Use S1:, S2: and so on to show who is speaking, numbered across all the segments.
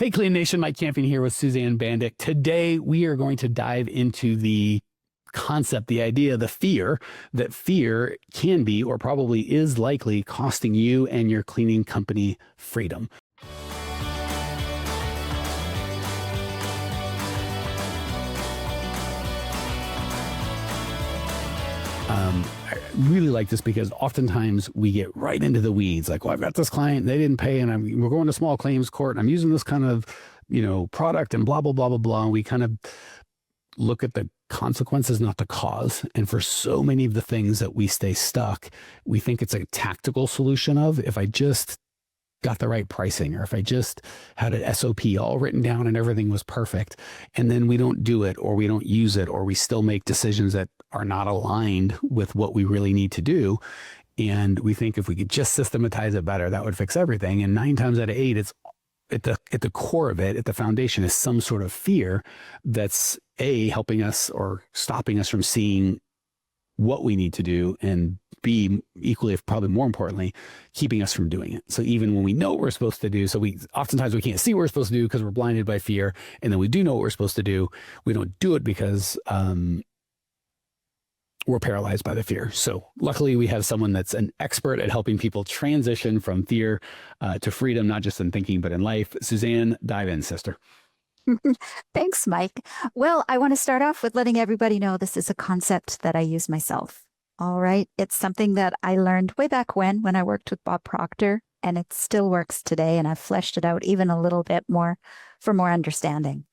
S1: Hey, Clean Nation, Mike Campion here with Suzanne Bandick. Today, we are going to dive into the concept, the idea, the fear that fear can be or probably is likely costing you and your cleaning company freedom. I really like this because oftentimes we get right into the weeds. Like, well, I've got this client, they didn't pay, and we're going to small claims court, and I'm using this kind of, product and blah, blah, blah, blah, blah. And we kind of look at the consequences, not the cause. And for so many of the things that we stay stuck, we think it's a tactical solution of, if I just got the right pricing, or if I just had an SOP all written down and everything was perfect, and then we don't do it, or we don't use it, or we still make decisions that are not aligned with what we really need to do. And we think if we could just systematize it better, that would fix everything. And 9 times out of 8, it's at the core of it, at the foundation, is some sort of fear that's helping us or stopping us from seeing what we need to do, and B, equally, if probably more importantly, keeping us from doing it. So even when we know what we're supposed to do, so oftentimes we can't see what we're supposed to do because we're blinded by fear. And then we do know what we're supposed to do, we don't do it because we're paralyzed by the fear. So luckily we have someone that's an expert at helping people transition from fear to freedom, not just in thinking, but in life. Suzanne, dive in, sister.
S2: Thanks, Mike. Well, I want to start off with letting everybody know this is a concept that I use myself. All right. It's something that I learned way back when I worked with Bob Proctor, and it still works today. And I've fleshed it out even a little bit more for more understanding.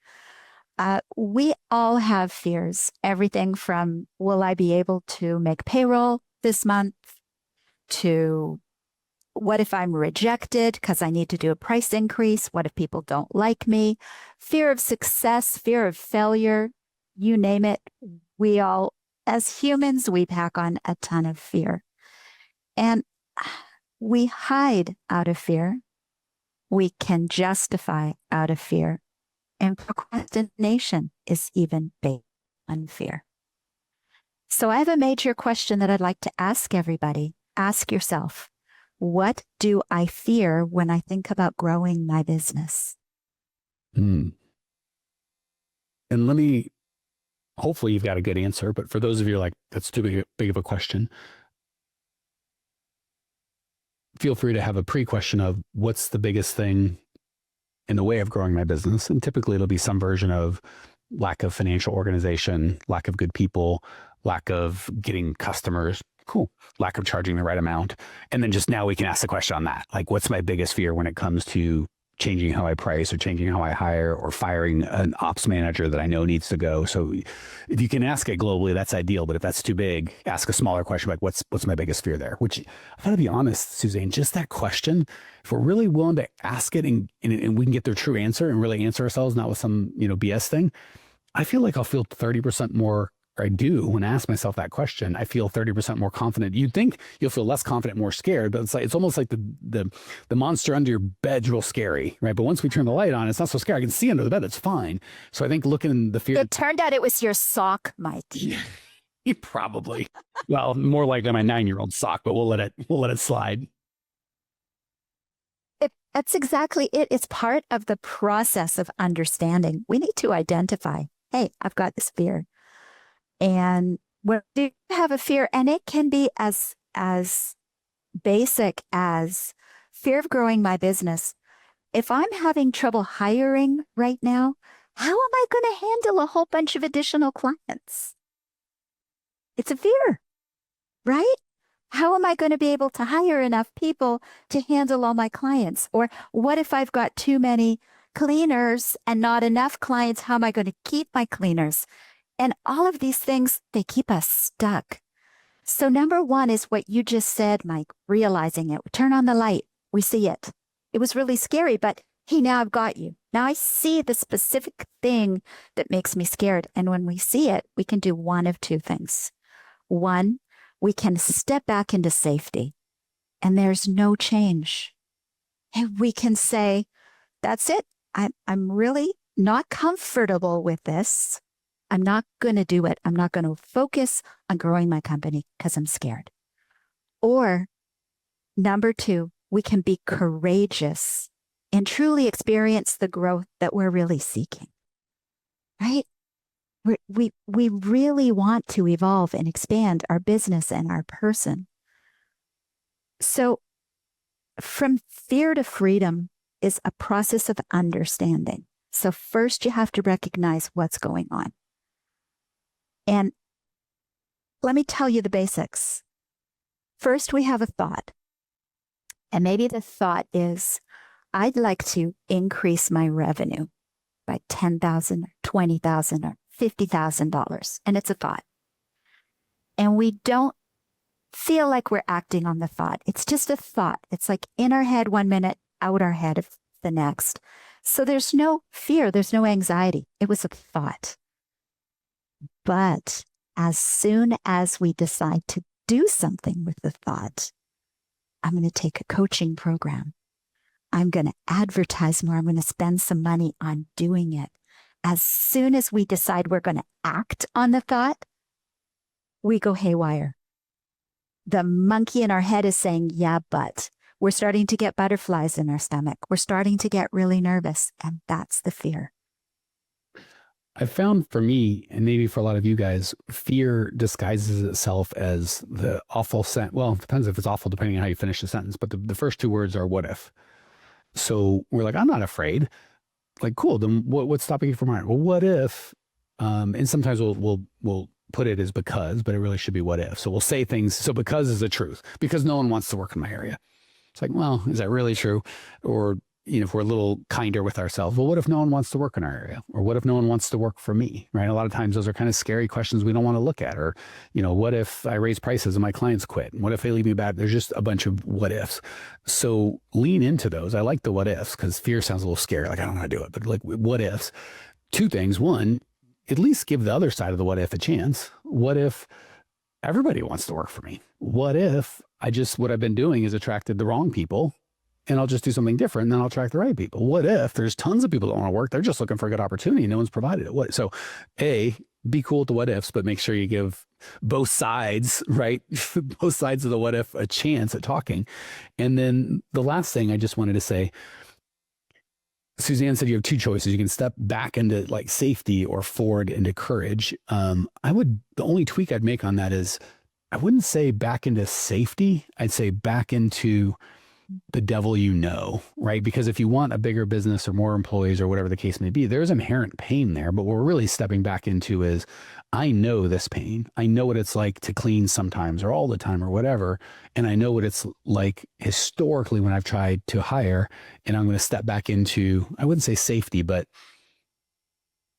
S2: We all have fears, everything from, will I be able to make payroll this month, to what if I'm rejected because I need to do a price increase? What if people don't like me? Fear of success, fear of failure, you name it. We all, as humans, we pack on a ton of fear. And we hide out of fear. We can justify out of fear. And procrastination is even based on fear. So I have a major question that I'd like to ask everybody. Ask yourself, what do I fear when I think about growing my business?
S1: And hopefully you've got a good answer, but for those of you like, that's too big of a question, feel free to have a pre-question of what's the biggest thing in the way of growing my business. And typically it'll be some version of lack of financial organization, lack of good people, lack of getting customers. Cool. Lack of charging the right amount. And then just now we can ask the question on that. Like, what's my biggest fear when it comes to changing how I price, or changing how I hire, or firing an ops manager that I know needs to go? So if you can ask it globally, that's ideal. But if that's too big, ask a smaller question like, what's my biggest fear there? Which, I've got to be honest, Suzanne, just that question, if we're really willing to ask it and we can get their true answer and really answer ourselves, not with some, BS thing, I feel like I'll feel 30% more. Or I do, when I ask myself that question, I feel 30% more confident. You'd think you'll feel less confident, more scared, but it's almost like the monster under your bed's real scary, right? But once we turn the light on, it's not so scary. I can see under the bed. It's fine. So I think looking in the fear.
S2: It turned out it was your sock, Mike.
S1: Yeah, probably. Well, more likely my 9-year-old sock, but we'll let it slide.
S2: That's exactly it. It's part of the process of understanding. We need to identify, hey, I've got this fear. And when you have a fear, and it can be as basic as fear of growing my business. If I'm having trouble hiring right now, how am I going to handle a whole bunch of additional clients? It's a fear, right? How am I going to be able to hire enough people to handle all my clients? Or what if I've got too many cleaners and not enough clients? How am I going to keep my cleaners? And all of these things, they keep us stuck. So number one is what you just said, Mike, realizing it. We turn on the light. We see it. It was really scary, but hey, now I've got you. Now I see the specific thing that makes me scared. And when we see it, we can do one of two things. One, we can step back into safety and there's no change. And we can say, that's it. I'm really not comfortable with this. I'm not going to do it. I'm not going to focus on growing my company because I'm scared. Or number two, we can be courageous and truly experience the growth that we're really seeking, right? We really want to evolve and expand our business and our person. So from fear to freedom is a process of understanding. So first you have to recognize what's going on. And let me tell you the basics. First, we have a thought. And maybe the thought is, I'd like to increase my revenue by $10,000 or $20,000 or $50,000. And it's a thought. And we don't feel like we're acting on the thought. It's just a thought. It's like in our head 1 minute, out our head the next. So there's no fear. There's no anxiety. It was a thought. But as soon as we decide to do something with the thought, I'm going to take a coaching program. I'm going to advertise more. I'm going to spend some money on doing it. As soon as we decide we're going to act on the thought, we go haywire. The monkey in our head is saying, yeah, but we're starting to get butterflies in our stomach. We're starting to get really nervous. And that's the fear.
S1: I found for me, and maybe for a lot of you guys, fear disguises itself as the awful sentence. Well, it depends if it's awful, depending on how you finish the sentence. But the first two words are, what if? So we're like, I'm not afraid. Like, cool. Then what's stopping you from hiring? Well, what if? And sometimes we'll put it as because, but it really should be what if. So we'll say things. So because is the truth, because no one wants to work in my area. It's like, well, is that really true? Or, if we're a little kinder with ourselves, well, what if no one wants to work in our area? Or what if no one wants to work for me, right? A lot of times those are kind of scary questions we don't want to look at. Or, what if I raise prices and my clients quit? What if they leave me bad? There's just a bunch of what ifs. So lean into those. I like the what ifs because fear sounds a little scary. Like, I don't want to do it, but like what ifs, two things. One, at least give the other side of the what if a chance. What if everybody wants to work for me? What if what I've been doing is attracted the wrong people? And I'll just do something different, and then I'll attract the right people. What if there's tons of people that want to work? They're just looking for a good opportunity. No one's provided it. So be cool with the what ifs, but make sure you give both sides, right? Both sides of the what if a chance at talking. And then the last thing I just wanted to say, Suzanne said you have two choices. You can step back into like safety or forward into courage. The only tweak I'd make on that is I wouldn't say back into safety. I'd say back into the devil, right? Because if you want a bigger business or more employees or whatever the case may be, there's inherent pain there. But what we're really stepping back into is, I know this pain. I know what it's like to clean sometimes or all the time or whatever. And I know what it's like historically when I've tried to hire. And I'm going to step back into, I wouldn't say safety, but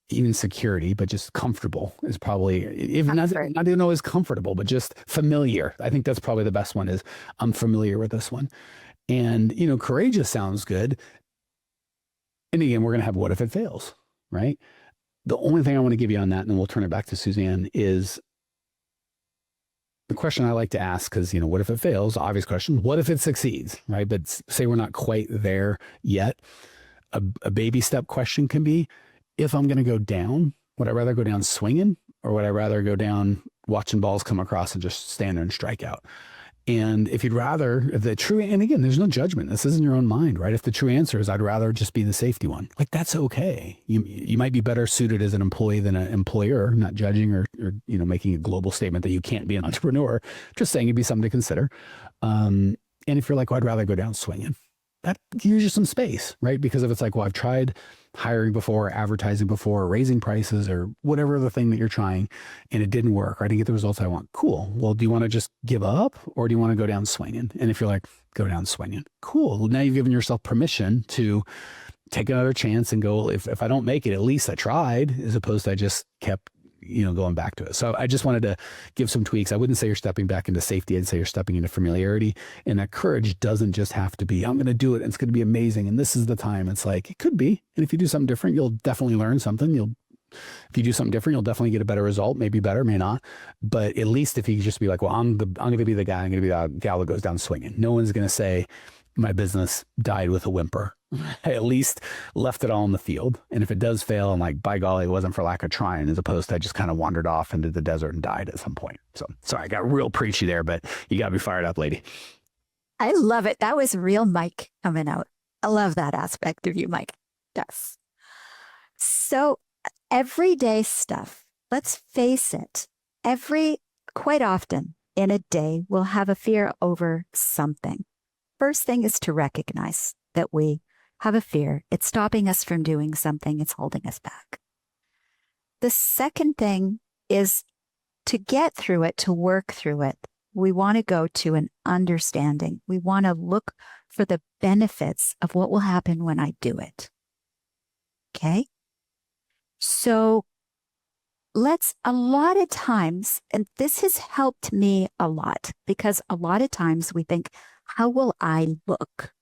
S1: even security, but just comfortable is probably, even not even always comfortable, but just familiar. I think that's probably the best one is I'm familiar with this one. And, courageous sounds good. And again, we're going to have what if it fails, right? The only thing I want to give you on that, and then we'll turn it back to Suzanne, is the question I like to ask, because, what if it fails? Obvious question. What if it succeeds, right? But say we're not quite there yet. A baby step question can be, if I'm going to go down, would I rather go down swinging, or would I rather go down watching balls come across and just stand there and strike out? And if and again, there's no judgment. This isn't your own mind, right? If the true answer is, I'd rather just be the safety one, like, that's okay. You might be better suited as an employee than an employer, not judging or making a global statement that you can't be an entrepreneur, just saying it'd be something to consider. And if you're like, well, I'd rather go down swinging, that gives you some space, right? Because if it's like, well, I've tried hiring before, advertising before, raising prices or whatever the thing that you're trying, and it didn't work, or I didn't get the results I want. Cool. Well, do you want to just give up, or do you want to go down swinging? And if you're like, go down swinging, cool. Now you've given yourself permission to take another chance and go, if I don't make it, at least I tried, as opposed to I just kept going back to it. So I just wanted to give some tweaks. I wouldn't say you're stepping back into safety. I'd say you're stepping into familiarity. And that courage doesn't just have to be, I'm going to do it and it's going to be amazing, and this is the time. It's like, it could be. And if you do something different, you'll definitely learn something. If you do something different, you'll definitely get a better result, maybe better, may not. But at least if you just be like, well, I'm going to be the guy, I'm going to be the gal that goes down swinging. No one's going to say my business died with a whimper. I at least left it all in the field. And if it does fail, I'm like, by golly, it wasn't for lack of trying, as opposed to I just kind of wandered off into the desert and died at some point. So sorry, I got real preachy there, but you got me fired up, lady.
S2: I love it. That was real Mike coming out. I love that aspect of you, Mike. Yes. So everyday stuff, let's face it, quite often in a day, we'll have a fear over something. First thing is to recognize that we have a fear. It's stopping us from doing something. It's holding us back. The second thing is to get through it, to work through it. We want to go to an understanding. We want to look for the benefits of what will happen when I do it. Okay? So a lot of times, and this has helped me a lot, because a lot of times we think, how will I look?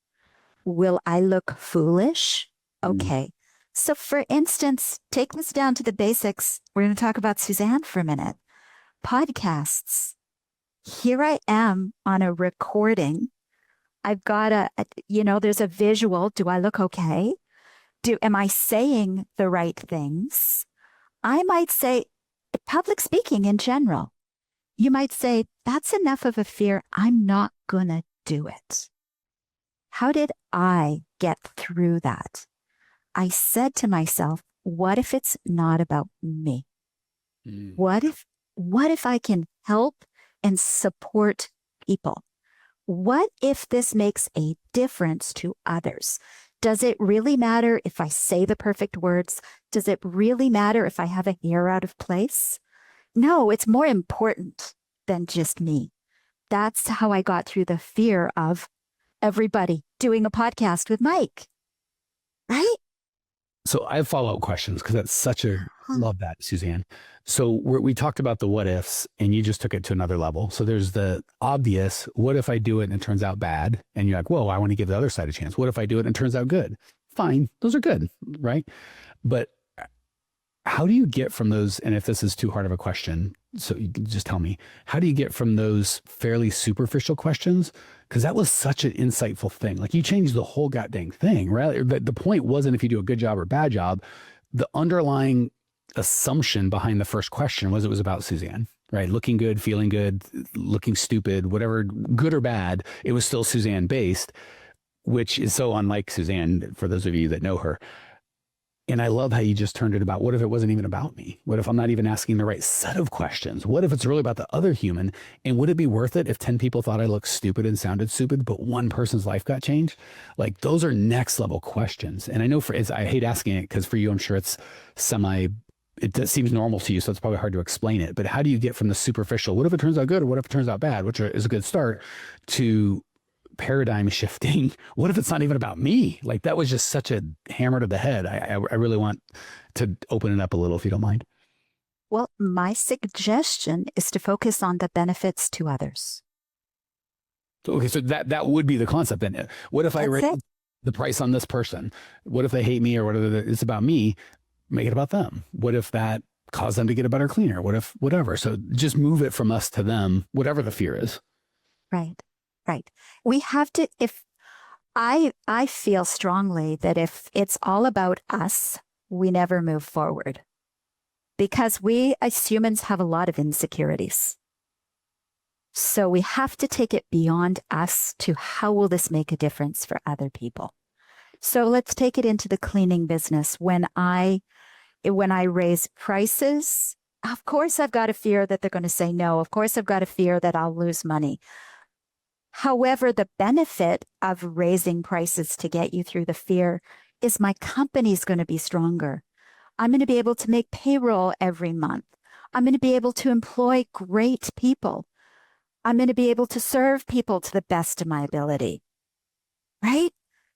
S2: Will I look foolish? Okay. So for instance, take this down to the basics. We're going to talk about Suzanne for a minute. Podcasts. Here I am on a recording. I've got there's a visual. Do I look okay? Am I saying the right things? I might say public speaking in general. You might say, that's enough of a fear. I'm not going to do it. How did I get through that? I said to myself, what if it's not about me? What if I can help and support people? What if this makes a difference to others? Does it really matter if I say the perfect words? Does it really matter if I have a hair out of place? No, it's more important than just me. That's how I got through the fear of everybody doing a podcast with Mike. Right?
S1: So I have follow-up questions because that's love that, Suzanne. So we talked about the what ifs and you just took it to another level. So there's the obvious, what if I do it and it turns out bad? And you're like, whoa, I want to give the other side a chance. What if I do it and it turns out good? Fine. Those are good, right? But how do you get from those? And if this is too hard of a question, so you can just tell me, how do you get from those fairly superficial questions? Because that was such an insightful thing. Like you changed the whole goddamn thing, right? The point wasn't if you do a good job or bad job. The underlying assumption behind the first question was it was about Suzanne, right? Looking good, feeling good, looking stupid, whatever, good or bad, it was still Suzanne based, which is so unlike Suzanne for those of you that know her. And I love how you just turned it about, what if it wasn't even about me? What if I'm not even asking the right set of questions? What if it's really about the other human? And would it be worth it if 10 people thought I looked stupid and sounded stupid, but one person's life got changed? Like those are next level questions. And I know I hate asking it because for you, I'm sure it's it seems normal to you. So it's probably hard to explain it, but how do you get from the superficial, what if it turns out good or what if it turns out bad, which is a good start, to paradigm shifting? What if it's not even about me? Like that was just such a hammer to the head. I really want to open it up a little, if you don't mind.
S2: Well, my suggestion is to focus on the benefits to others.
S1: Okay, so that would be the concept then. What if I raise the price on this person? What if they hate me or whatever? It's about me. Make it about them. What if that caused them to get a better cleaner? What if whatever? So just move it from us to them, whatever the fear is.
S2: Right. Right. We have to, I feel strongly that if it's all about us, we never move forward because we as humans have a lot of insecurities. So we have to take it beyond us to how will this make a difference for other people? So let's take it into the cleaning business. When I raise prices, of course, I've got a fear that they're going to say no. Of course, I've got a fear that I'll lose money. However, the benefit of raising prices to get you through the fear is my company's going to be stronger. I'm going to be able to make payroll every month. I'm going to be able to employ great people. I'm going to be able to serve people to the best of my ability. Right?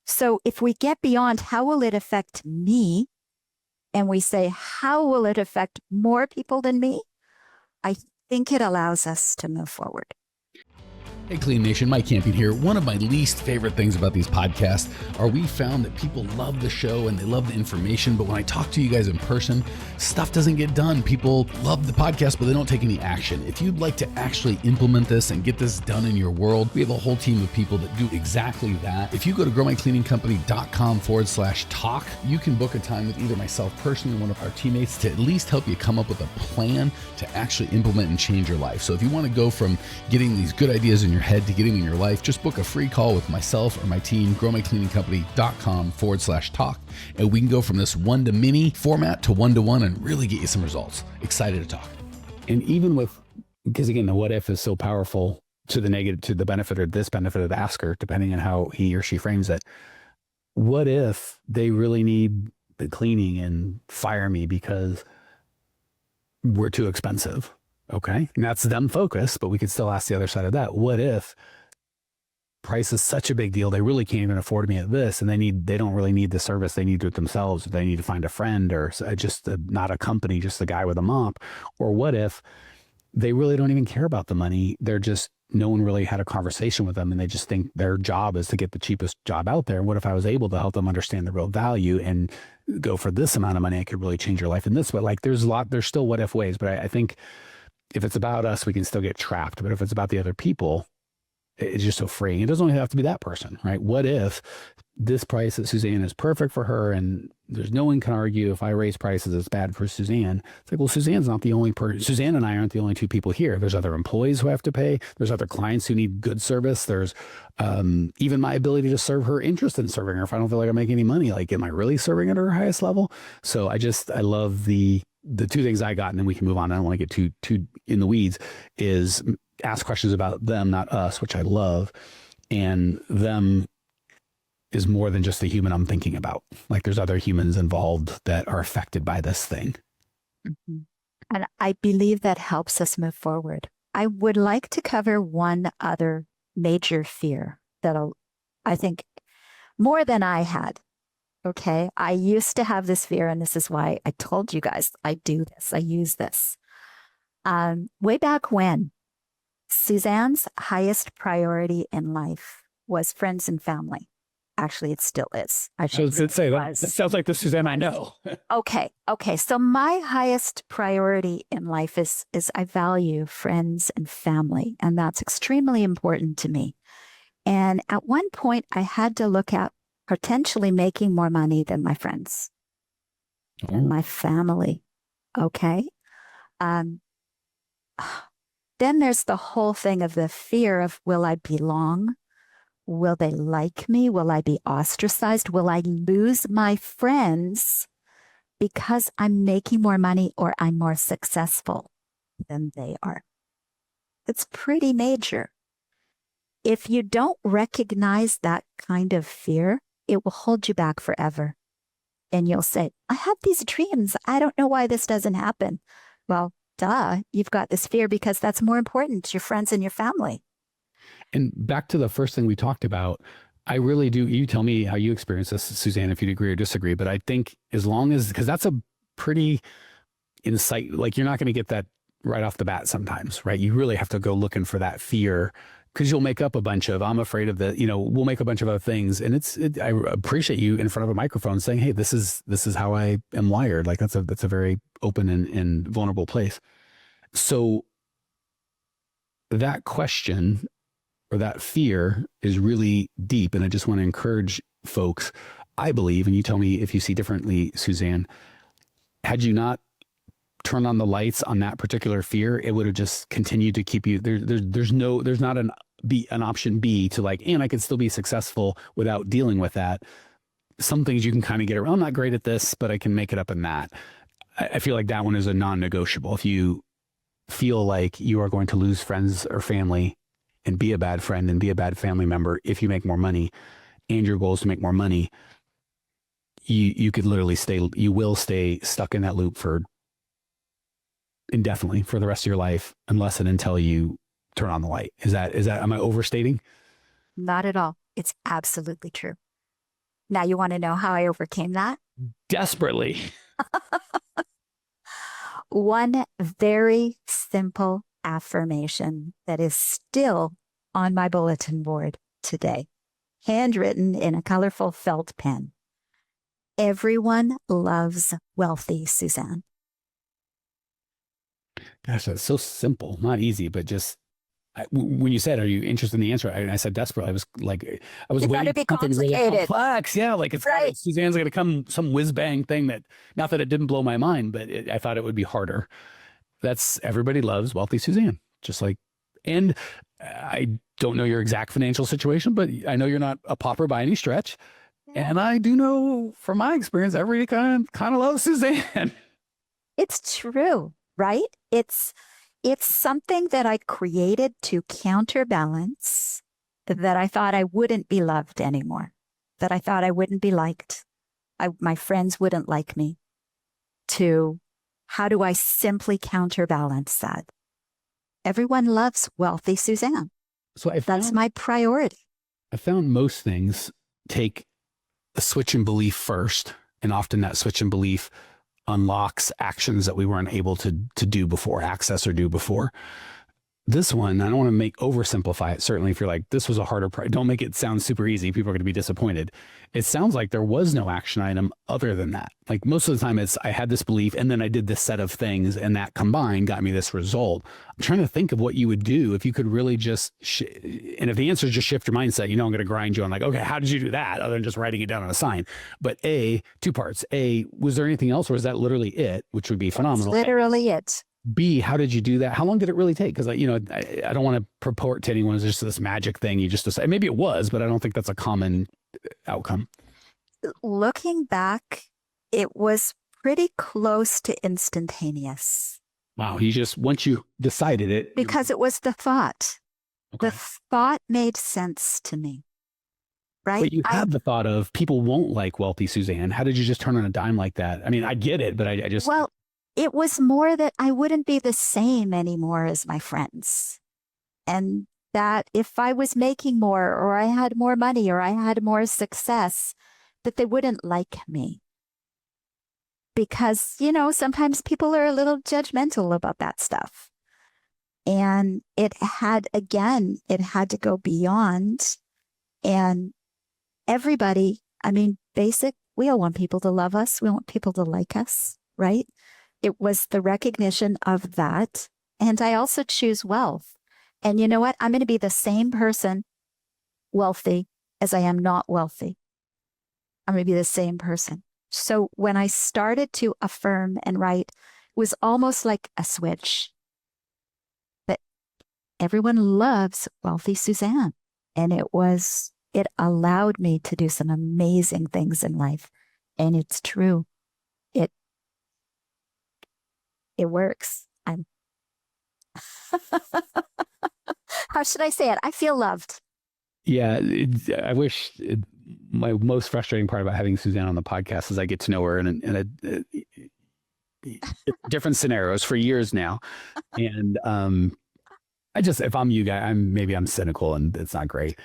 S2: So if we get beyond how will it affect me, and we say, how will it affect more people than me? I think it allows us to move forward.
S3: Hey Clean Nation, Mike Campion here. One of my least favorite things about these podcasts are we found that people love the show and they love the information, but when I talk to you guys in person, stuff doesn't get done. People love the podcast, but they don't take any action. If you'd like to actually implement this and get this done in your world, we have a whole team of people that do exactly that. If you go to growmycleaningcompany.com/talk, you can book a time with either myself personally or one of our teammates to at least help you come up with a plan to actually implement and change your life. So if you want to go from getting these good ideas in your your head to getting in your life, just book a free call with myself or my team, growmycleaningcompany.com/talk. And we can go from this one-to-many format to one-to-one and really get you some results. Excited to talk.
S1: And even with, because again, the what if is so powerful to the negative, to the benefit or this benefit of the asker, depending on how he or she frames it. What if they really need the cleaning and fire me because we're too expensive? Okay. And that's them focused, but we could still ask the other side of that. What if price is such a big deal, they really can't even afford me at this, and they don't really need the service, they need to do it themselves, they need to find a friend or just not a company, just the guy with a mop? Or what if they really don't even care about the money, they're just, no one really had a conversation with them and they just think their job is to get the cheapest job out there? And what if I was able to help them understand the real value and go for this amount of money, I could really change your life in this way? Like there's still what if ways, but I think if it's about us, we can still get trapped. But if it's about the other people, it's just so freeing. It doesn't only have to be that person, right? What if this price at Suzanne is perfect for her and there's no one can argue if I raise prices, it's bad for Suzanne. It's like, well, Suzanne's not the only person. Suzanne and I aren't the only two people here. There's other employees who have to pay. There's other clients who need good service. There's even my ability to serve her, interest in serving her. If I don't feel like I'm making any money, like, am I really serving at her highest level? So I love the two things I got, and then we can move on. I don't want to get too in the weeds, is ask questions about them, not us, which I love. And them is more than just the human I'm thinking about. Like there's other humans involved that are affected by this thing.
S2: Mm-hmm. And I believe that helps us move forward. I would like to cover one other major fear that I think more than I had. Okay. I used to have this fear, and this is why I told you guys I do this. I use this. Way back when, Suzanne's highest priority in life was friends and family. Actually, it still is.
S1: I was going to say that sounds like the Suzanne I know.
S2: Okay. So my highest priority in life is I value friends and family, and that's extremely important to me. And at one point, I had to look at potentially making more money than my friends and my family. Okay. Then there's the whole thing of the fear of, will I belong? Will they like me? Will I be ostracized? Will I lose my friends because I'm making more money or I'm more successful than they are? It's pretty major. If you don't recognize that kind of fear, it will hold you back forever. And you'll say, I have these dreams. I don't know why this doesn't happen. Well, duh, you've got this fear because that's more important to your friends and your family.
S1: And back to the first thing we talked about, I really do. You tell me how you experience this, Suzanne, if you'd agree or disagree. But I think as long as, because that's a pretty insight, like you're not going to get that right off the bat sometimes, right? You really have to go looking for that fear, because you'll make up a bunch of, I'm afraid of we'll make a bunch of other things. And I appreciate you in front of a microphone saying, hey, this is how I am wired. Like that's a very open and vulnerable place. So that question or that fear is really deep. And I just want to encourage folks, I believe, and you tell me if you see differently, Suzanne, had you not turned on the lights on that particular fear, it would have just continued to keep you there. There's not an option B to like, and I could still be successful without dealing with that. Some things you can kind of get around. I'm not great at this, but I can make it up in that. I feel like that one is a non-negotiable. If you feel like you are going to lose friends or family and be a bad friend and be a bad family member if you make more money, and your goal is to make more money, you could literally will stay stuck in that loop for indefinitely for the rest of your life, unless and until you turn on the light. Is that, am I overstating?
S2: Not at all. It's absolutely true. Now you want to know how I overcame that?
S1: Desperately.
S2: One very simple affirmation that is still on my bulletin board today, handwritten in a colorful felt pen. Everyone loves wealthy Suzanne.
S1: Gosh, that's so simple. Not easy, but just when you said, are you interested in the answer? I said desperate. I was waiting for something really complex. Yeah, like it's right. Suzanne's going to come some whiz bang thing that, not that it didn't blow my mind, but I thought it would be harder. Everybody loves wealthy Suzanne. Just like, and I don't know your exact financial situation, but I know you're not a pauper by any stretch. And I do know from my experience, everybody kind of loves Suzanne.
S2: It's true, right? It's something that I created to counterbalance that I thought I wouldn't be loved anymore, that I thought I wouldn't be liked. My friends wouldn't like me. To how do I simply counterbalance that? Everyone loves wealthy Suzanne.
S1: So
S2: that's my priority.
S1: I found most things take a switch in belief first, and often that switch in belief unlocks actions that we weren't able to do before, access or do before. This one, I don't want to oversimplify it. Certainly if you're like, this was a harder don't make it sound super easy. People are going to be disappointed. It sounds like there was no action item other than that. Like most of the time I had this belief and then I did this set of things and that combined got me this result. I'm trying to think of what you would do if you could really just, and if the answer is just shift your mindset, I'm going to grind you on like, okay, how did you do that? Other than just writing it down on a sign. But two parts. Was there anything else or is that literally it, which would be phenomenal?
S2: That's literally it.
S1: B, how did you do that? How long did it really take? Because I don't want to purport to anyone as just this magic thing. You just decide. Maybe it was, but I don't think that's a common outcome.
S2: Looking back, it was pretty close to instantaneous.
S1: Wow. Once you decided it.
S2: Because it was the thought. Okay. The thought made sense to me. Right?
S1: But you had the thought of people won't like wealthy Suzanne. How did you just turn on a dime like that? I mean, I get it, but I just.
S2: Well, it was more that I wouldn't be the same anymore as my friends. And that if I was making more or I had more money or I had more success, that they wouldn't like me. Because, sometimes people are a little judgmental about that stuff. And it had to go beyond. And everybody, we all want people to love us. We want people to like us, right? It was the recognition of that. And I also choose wealth. And you know what? I'm going to be the same person, wealthy, as I am not wealthy. I'm going to be the same person. So when I started to affirm and write, it was almost like a switch. But everyone loves wealthy Suzanne. And it allowed me to do some amazing things in life. And it's true. It works. How should I say it? I feel loved.
S1: Yeah. I wish my most frustrating part about having Suzanne on the podcast is I get to know her in different scenarios for years now. And if I'm you guys, maybe I'm cynical and it's not great.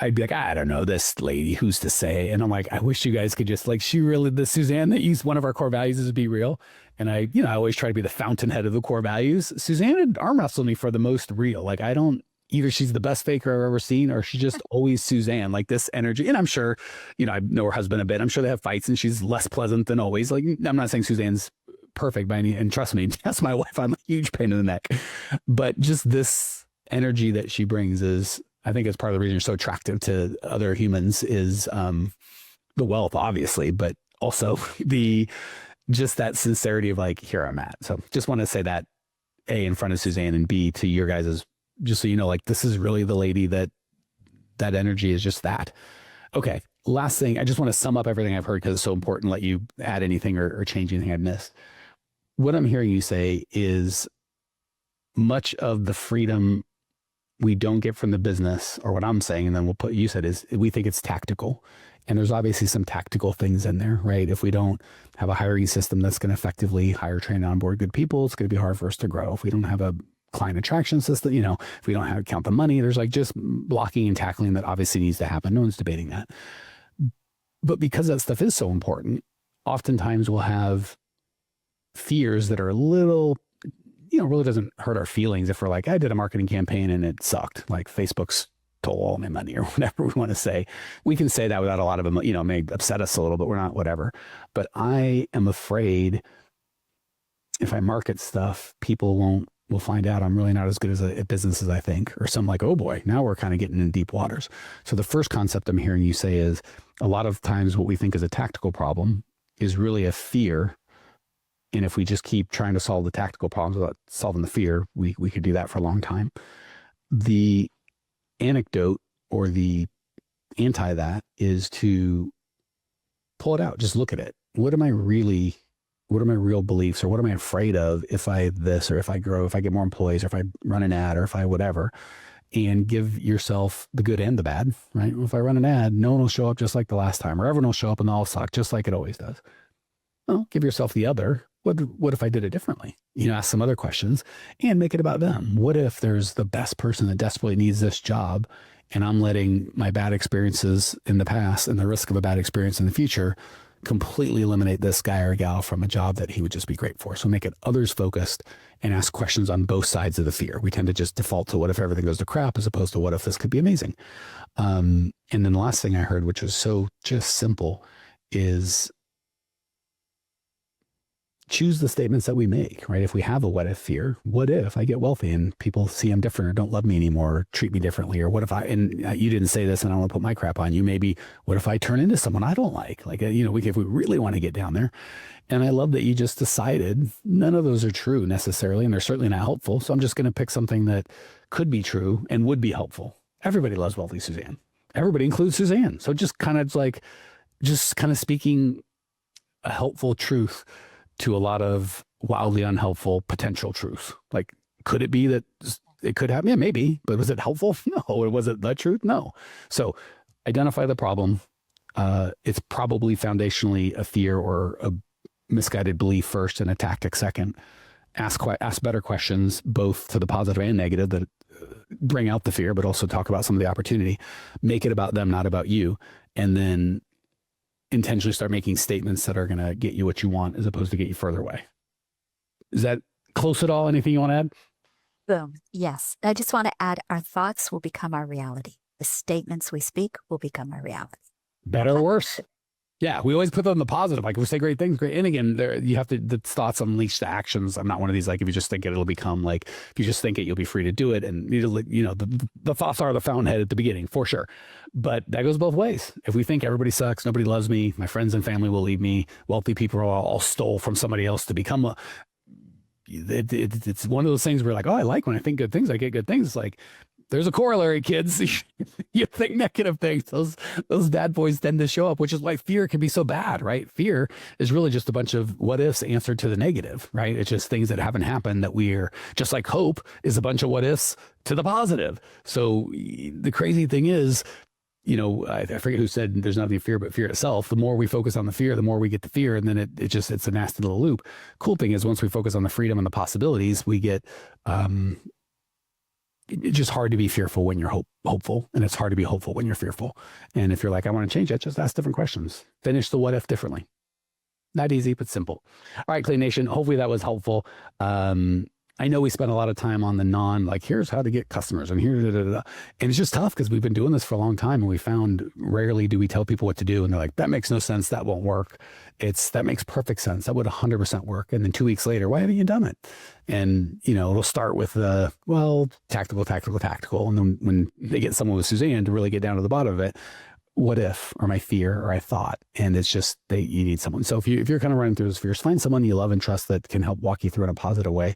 S1: I'd be like, I don't know, this lady, who's to say? And I'm like, I wish you guys could just the Suzanne that one of our core values is to be real. And I always try to be the fountainhead of the core values. Suzanne had arm wrestled me for the most real. Like either she's the best faker I've ever seen or she's just always Suzanne, like this energy. And I'm sure, I know her husband a bit. I'm sure they have fights and she's less pleasant than always. Like, I'm not saying Suzanne's perfect by any, and trust me, that's my wife. I'm a huge pain in the neck, but just this energy that she brings I think it's part of the reason you're so attractive to other humans is the wealth, obviously, but also just that sincerity of like, here I'm at. So just want to say that A, in front of Suzanne, and B, to your guys' just so you know, like this is really the lady that energy is just that. Okay. Last thing, I just want to sum up everything I've heard because it's so important. Let you add anything or change anything I've missed. What I'm hearing you say is much of the freedom we don't get from the business, or what I'm saying, and then you said is we think it's tactical. And there's obviously some tactical things in there, right? If we don't have a hiring system that's going to effectively hire, train, and onboard good people, it's going to be hard for us to grow. If we don't have a client attraction system, if we don't count the money, there's like just blocking and tackling that obviously needs to happen. No one's debating that. But because that stuff is so important, oftentimes we'll have fears that are a little, really doesn't hurt our feelings if we're like, I did a marketing campaign and it sucked. Like Facebook's stole all my money or whatever we want to say. We can say that without a lot of, it may upset us a little, but we're not, whatever. But I am afraid if I market stuff, people will find out I'm really not as good at business as I think, or some like, oh boy, now we're kind of getting in deep waters. So the first concept I'm hearing you say is a lot of times what we think is a tactical problem is really a fear. And if we just keep trying to solve the tactical problems without solving the fear, we could do that for a long time. anecdote or the anti that is to pull it out. Just look at it. What are my real beliefs, or what am I afraid of if I this, or if I grow, if I get more employees, or if I run an ad, or if I whatever, and give yourself the good and the bad, right? If I run an ad, no one will show up just like the last time, or everyone will show up and they'll all suck just like it always does. Well, give yourself the other. What if I did it differently? Ask some other questions and make it about them. What if there's the best person that desperately needs this job, and I'm letting my bad experiences in the past and the risk of a bad experience in the future completely eliminate this guy or gal from a job that he would just be great for? So make it others focused and ask questions on both sides of the fear. We tend to just default to what if everything goes to crap, as opposed to what if this could be amazing. And then the last thing I heard, which was so just simple, is choose the statements that we make, right? If we have a what if fear, what if I get wealthy and people see I'm different, or don't love me anymore, or treat me differently? Or what if you didn't say this and I want to put my crap on you? Maybe what if I turn into someone I don't like? If we really want to get down there. And I love that you just decided none of those are true necessarily, and they're certainly not helpful. So I'm just going to pick something that could be true and would be helpful. Everybody loves wealthy Suzanne. Everybody includes Suzanne. So just kind of speaking a helpful truth to a lot of wildly unhelpful potential truths. Like, could it be that it could happen? Yeah, maybe. But was it helpful? No. Or was it the truth? No. So identify the problem. It's probably foundationally a fear or a misguided belief first, and a tactic second. Ask better questions, both to the positive and negative, that bring out the fear, but also talk about some of the opportunity. Make it about them, not about you. And then intentionally start making statements that are going to get you what you want, as opposed to get you further away. Is that close at all? Anything you want to add?
S2: Boom. Yes. I just want to add, our thoughts will become our reality. The statements we speak will become our reality.
S1: Better or worse? Yeah, we always put them in the positive. Like, if we say great things, great. And again, you have to, the thoughts unleash the actions. I'm not one of these, like, if you just think it, it'll become, like, if you just think it, you'll be free to do it. And, the thoughts are the fountainhead at the beginning, for sure. But that goes both ways. If we think everybody sucks, nobody loves me, my friends and family will leave me, wealthy people are all stole from somebody else to become it's one of those things where, like, oh, I like when I think good things, I get good things. It's like, there's a corollary, kids. You think negative things, those bad boys tend to show up, which is why fear can be so bad, right? Fear is really just a bunch of what ifs answered to the negative, right? It's just things that haven't happened, that we're just, like hope is a bunch of what ifs to the positive. So the crazy thing is, I forget who said there's nothing to fear but fear itself. The more we focus on the fear, the more we get the fear. And then it's a nasty little loop. Cool thing is, once we focus on the freedom and the possibilities, we get, it's just hard to be fearful when you're hopeful, and it's hard to be hopeful when you're fearful. And if you're like, I want to change it, just ask different questions. Finish the what if differently. Not easy, but simple. All right, Clean Nation. Hopefully that was helpful. I know we spent a lot of time on the like, here's how to get customers, and and it's just tough because we've been doing this for a long time, and we found rarely do we tell people what to do. And they're like, that makes no sense. That won't work. That makes perfect sense. That would 100% work. And then 2 weeks later, why haven't you done it? And, it'll start with tactical. And then when they get someone with Suzanne to really get down to the bottom of it, what if, or my fear, or I thought, and it's just you need someone. So if you're kind of running through those fears, find someone you love and trust that can help walk you through in a positive way.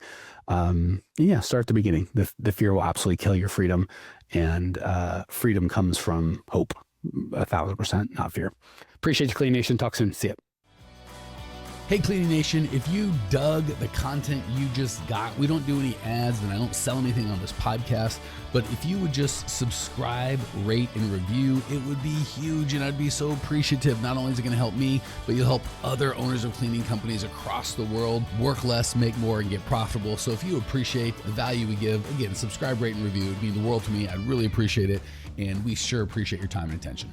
S1: Start at the beginning. The fear will absolutely kill your freedom, and freedom comes from hope, 1,000%, not fear. Appreciate you, Clean Nation. Talk soon. See ya.
S3: Hey, Cleaning Nation, if you dug the content you just got, we don't do any ads and I don't sell anything on this podcast, but if you would just subscribe, rate, and review, it would be huge, and I'd be so appreciative. Not only is it going to help me, but you'll help other owners of cleaning companies across the world work less, make more, and get profitable. So if you appreciate the value we give, again, subscribe, rate, and review. It would mean the world to me. I'd really appreciate it, and we sure appreciate your time and attention.